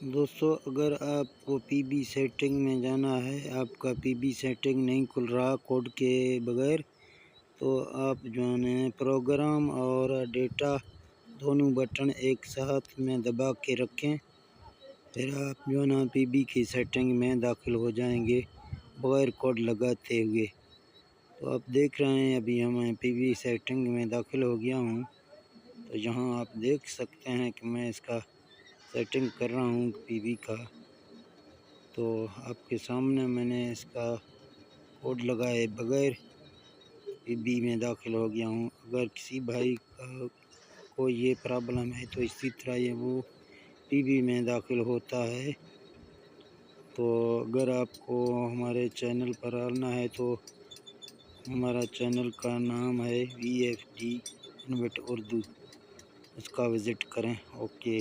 دوستو اگر آپ کو پی بی سیٹنگ میں جانا ہے، آپ کا پی بی سیٹنگ نہیں کھل رہا کوڈ کے بغیر، تو آپ جو ہے پروگرام اور ڈیٹا دونوں بٹن ایک ساتھ میں دبا کے رکھیں، پھر آپ جو ہے پی بی کی سیٹنگ میں داخل ہو جائیں گے بغیر کوڈ لگاتے ہوئے۔ تو آپ دیکھ رہے ہیں ابھی میں پی بی سیٹنگ میں داخل ہو گیا ہوں، تو یہاں آپ دیکھ سکتے ہیں کہ میں اس کا سیٹنگ کر رہا ہوں پی بی کا۔ تو آپ کے سامنے میں نے اس کا کوڈ لگائے بغیر پی بی میں داخل ہو گیا ہوں۔ اگر کسی بھائی کو یہ پرابلم ہے تو اسی طرح وہ پی بی میں داخل ہوتا ہے۔ تو اگر آپ کو ہمارے چینل پر آنا ہے تو ہمارا چینل کا نام ہے VFD انویٹ اردو، اس کا وزٹ کریں۔ اوکے۔